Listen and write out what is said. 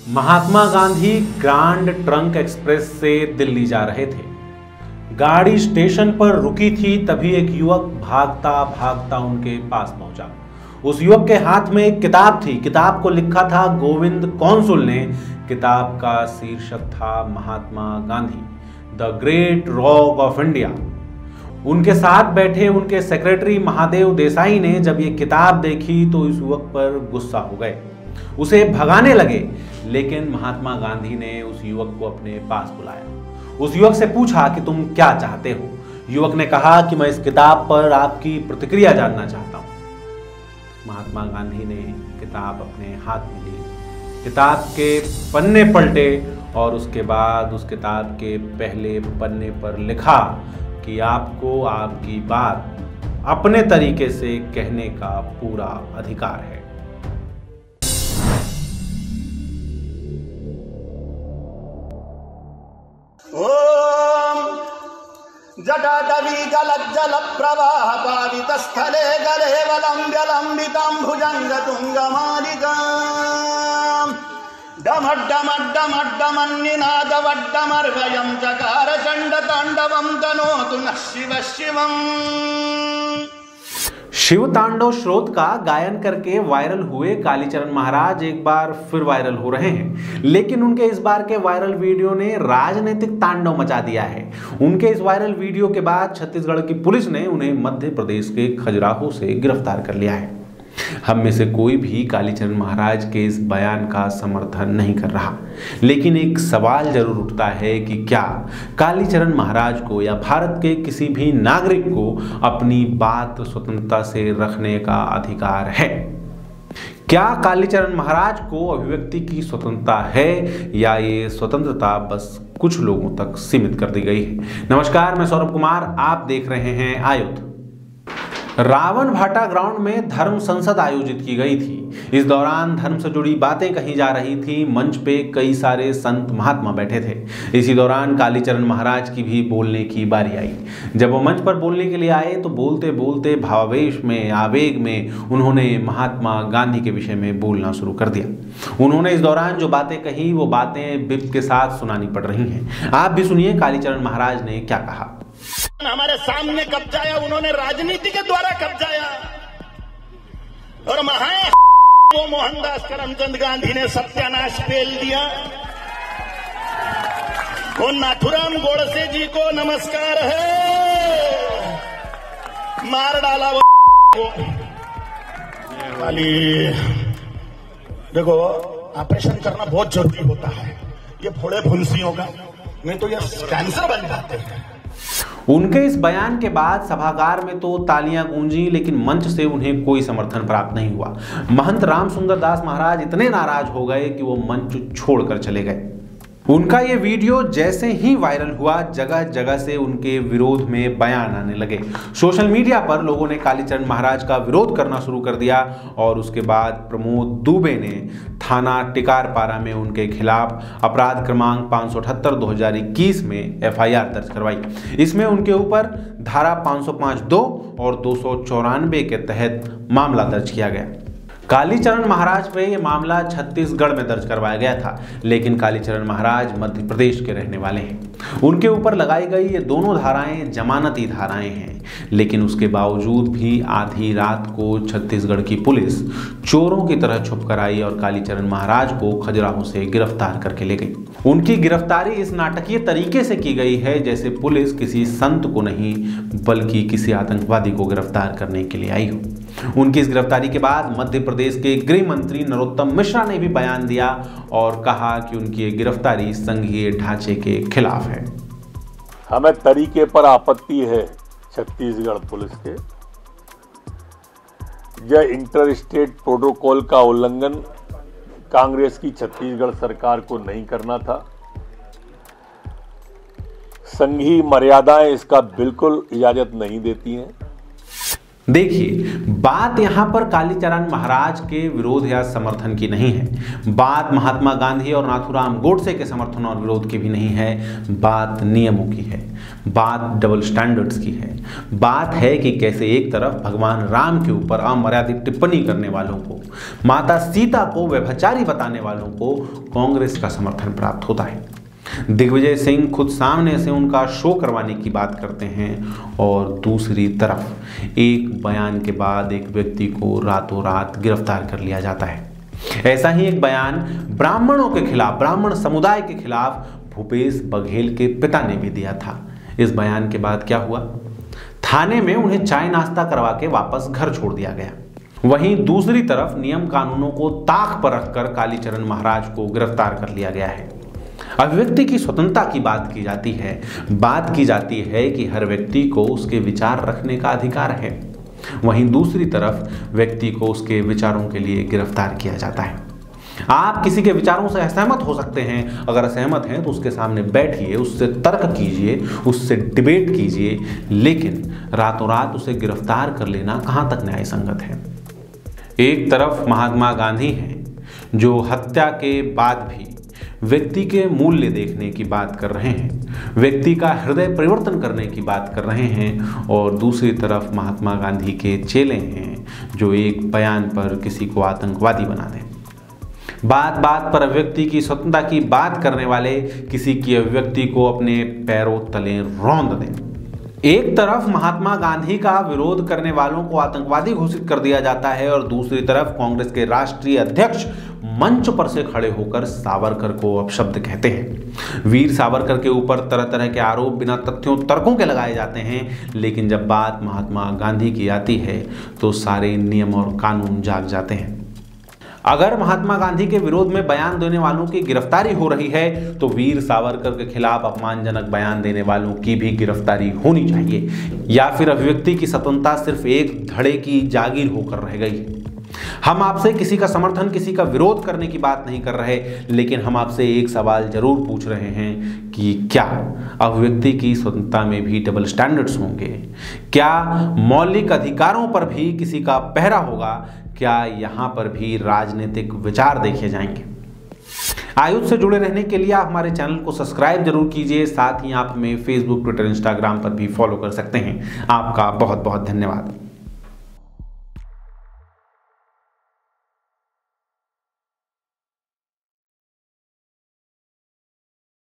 Mahatma Gandhi grand trunk express से दिल्ली जा रहे थे। गाड़ी स्टेशन पर रुकी थी, तभी एक युवक भागता भागता उनके पास पहुंचा। उस युवक के हाथ में एक किताब थी। किताब को लिखा था गोविंद कौंसुल ने। किताब का शीर्षक था Mahatma Gandhi, the great rock of India. उनके साथ बैठे उनके सेक्रेटरी महादेव देसाई ने जब ये किताब देखी तो इस युवक पर गुस्सा हो गए, उसे भगाने लगे। लेकिन महात्मा गांधी ने उस युवक को अपने पास बुलाया। उस युवक से पूछा कि तुम क्या चाहते हो। युवक ने कहा कि मैं इस किताब पर आपकी प्रतिक्रिया जानना चाहता हूं। महात्मा गांधी ने किताब अपने हाथ में ली, किताब के पन्ने पलटे और उसके बाद उस किताब के पहले पन्ने पर लिखा कि आपको आपकी बात अपने तरीके से कहने का पूरा अधिकार है। ओम जटाटवी जलज्जल प्रवाह पावित स्थले गले वलंब्य लंबितं भुजंग तुंग मालिका डमड्डमड्डमड्डमन्निनाद वड्डमर्वयं चकार चंड तांडवं तनोतु नः शिव शिवम्। शिव तांडव श्रोत का गायन करके वायरल हुए कालीचरण महाराज एक बार फिर वायरल हो रहे हैं, लेकिन उनके इस बार के वायरल वीडियो ने राजनीतिक तांडव मचा दिया है। उनके इस वायरल वीडियो के बाद छत्तीसगढ़ की पुलिस ने उन्हें मध्य प्रदेश के खजुराहो से गिरफ्तार कर लिया है। हम में से कोई भी कालीचरण महाराज के इस बयान का समर्थन नहीं कर रहा, लेकिन एक सवाल जरूर उठता है कि क्या कालीचरण महाराज को या भारत के किसी भी नागरिक को अपनी बात स्वतंत्रता से रखने का अधिकार है? क्या कालीचरण महाराज को अभिव्यक्ति की स्वतंत्रता है या ये स्वतंत्रता बस कुछ लोगों तक सीमित कर दी गई है? नमस्कार, मैं सौरभ कुमार, आप देख रहे हैं आयुध। रावण भाटा ग्राउंड में धर्म संसद आयोजित की गई थी। इस दौरान धर्म से जुड़ी बातें कही जा रही थी। मंच पे कई सारे संत महात्मा बैठे थे। इसी दौरान कालीचरण महाराज की भी बोलने की बारी आई। जब वो मंच पर बोलने के लिए आए तो बोलते बोलते भावावेश में, आवेग में उन्होंने महात्मा गांधी के विषय में बोलना शुरू कर दिया। उन्होंने इस दौरान जो बातें कही वो बातें बिप के साथ सुनानी पड़ रही हैं। आप भी सुनिए कालीचरण महाराज ने क्या कहा। हमारे सामने कब्जाया उन्होंने, राजनीति के द्वारा कब्जाया, और महाए वो मोहनदास करमचंद गांधी ने सत्यानाश पेल दिया। वो नाथुराम गोडसे जी को नमस्कार है, मार डाला वो वाली। देखो, ऑपरेशन करना बहुत जरूरी होता है, ये फोड़े फुंसियों का, नहीं तो ये कैंसर बन जाते हैं। उनके इस बयान के बाद सभागार में तो तालियां गूंजी, लेकिन मंच से उन्हें कोई समर्थन प्राप्त नहीं हुआ। महंत राम सुंदर दास महाराज इतने नाराज हो गए कि वो मंच छोड़कर चले गए। उनका ये वीडियो जैसे ही वायरल हुआ, जगह जगह से उनके विरोध में बयान आने लगे। सोशल मीडिया पर लोगों ने कालीचरण महाराज का विरोध करना शुरू कर दिया और उसके बाद प्रमोद दुबे ने थाना टिकारपारा में उनके खिलाफ अपराध क्रमांक 578/2021 में FIR दर्ज करवाई। इसमें उनके ऊपर धारा 505(2) और 294 के तहत मामला दर्ज किया गया। कालीचरण महाराज पे ये मामला छत्तीसगढ़ में दर्ज करवाया गया था, लेकिन कालीचरण महाराज मध्य प्रदेश के रहने वाले हैं। उनके ऊपर लगाई गई ये दोनों धाराएं जमानती धाराएं हैं, लेकिन उसके बावजूद भी आधी रात को छत्तीसगढ़ की पुलिस चोरों की तरह छुप कर आई और कालीचरण महाराज को खजुराहो से गिरफ्तार करके ले गई। उनकी गिरफ्तारी इस नाटकीय तरीके से की गई है जैसे पुलिस किसी संत को नहीं बल्कि किसी आतंकवादी को गिरफ्तार करने के लिए आई हो। उनकी इस गिरफ्तारी के बाद मध्य प्रदेश के गृह मंत्री नरोत्तम मिश्रा ने भी बयान दिया और कहा कि उनकी ये गिरफ्तारी संघीय ढांचे के खिलाफ है। हमें तरीके पर आपत्ति है छत्तीसगढ़ पुलिस के। यह इंटर स्टेट प्रोटोकॉल का उल्लंघन कांग्रेस की छत्तीसगढ़ सरकार को नहीं करना था। संघीय मर्यादाएं इसका बिल्कुल इजाजत नहीं देती हैं। देखिए, बात यहाँ पर कालीचरण महाराज के विरोध या समर्थन की नहीं है, बात महात्मा गांधी और नाथूराम गोडसे के समर्थन और विरोध की भी नहीं है, बात नियमों की है, बात डबल स्टैंडर्ड्स की है। बात है कि कैसे एक तरफ भगवान राम के ऊपर अमर्यादित टिप्पणी करने वालों को, माता सीता को व्यभिचारी बताने वालों को कांग्रेस का समर्थन प्राप्त होता है। दिग्विजय सिंह खुद सामने से उनका शो करवाने की बात करते हैं और दूसरी तरफ एक बयान के बाद एक व्यक्ति को रातों रात गिरफ्तार कर लिया जाता है। ऐसा ही एक बयान ब्राह्मणों के खिलाफ, ब्राह्मण समुदाय के खिलाफ भूपेश बघेल के पिता ने भी दिया था। इस बयान के बाद क्या हुआ? थाने में उन्हें चाय नाश्ता करवा के वापस घर छोड़ दिया गया। वहीं दूसरी तरफ नियम कानूनों को ताक पर रखकर कालीचरण महाराज को गिरफ्तार कर लिया गया है। अभिव्यक्ति की स्वतंत्रता की बात की जाती है, बात की जाती है कि हर व्यक्ति को उसके विचार रखने का अधिकार है। वहीं दूसरी तरफ व्यक्ति को उसके विचारों के लिए गिरफ्तार किया जाता है। आप किसी के विचारों से असहमत हो सकते हैं, अगर असहमत हैं तो उसके सामने बैठिए, उससे तर्क कीजिए, उससे डिबेट कीजिए, लेकिन रातों रात उसे गिरफ्तार कर लेना कहां तक न्याय संगत है? एक तरफ महात्मा गांधी हैं जो हत्या के बाद भी व्यक्ति के मूल्य देखने की बात कर रहे हैं, व्यक्ति का हृदय परिवर्तन करने की बात कर रहे हैं, और दूसरी तरफ महात्मा गांधी के चेले हैं जो एक बयान पर किसी को आतंकवादी बना दें। बात बात पर अभिव्यक्ति की स्वतंत्रता की बात करने वाले किसी की अभिव्यक्ति को अपने पैरों तले रौंद दें। एक तरफ महात्मा गांधी का विरोध करने वालों को आतंकवादी घोषित कर दिया जाता है और दूसरी तरफ कांग्रेस के राष्ट्रीय अध्यक्ष मंच पर से खड़े होकर सावरकर को अपशब्द कहते हैं। वीर सावरकर के ऊपर तरह तरह के आरोप बिना तथ्यों तर्कों के लगाए जाते हैं, लेकिन जब बात महात्मा गांधी की आती है तो सारे नियम और कानून जाग जाते हैं। अगर महात्मा गांधी के विरोध में बयान देने वालों की गिरफ्तारी हो रही है तो वीर सावरकर के खिलाफ अपमानजनक बयान देने वालों की भी गिरफ्तारी होनी चाहिए, या फिर अभिव्यक्ति की स्वतंत्रता सिर्फ एक धड़े की जागीर होकर रह गई। हम आपसे किसी का समर्थन, किसी का विरोध करने की बात नहीं कर रहे, लेकिन हम आपसे एक सवाल जरूर पूछ रहे हैं कि क्या अभिव्यक्ति की स्वतंत्रता में भी डबल स्टैंडर्ड्स होंगे? क्या मौलिक अधिकारों पर भी किसी का पहरा होगा? क्या यहाँ पर भी राजनीतिक विचार देखे जाएंगे? आयुध से जुड़े रहने के लिए आप हमारे चैनल को सब्सक्राइब जरूर कीजिए, साथ ही आप हमें फेसबुक, ट्विटर, इंस्टाग्राम पर भी फॉलो कर सकते हैं। आपका बहुत बहुत धन्यवाद।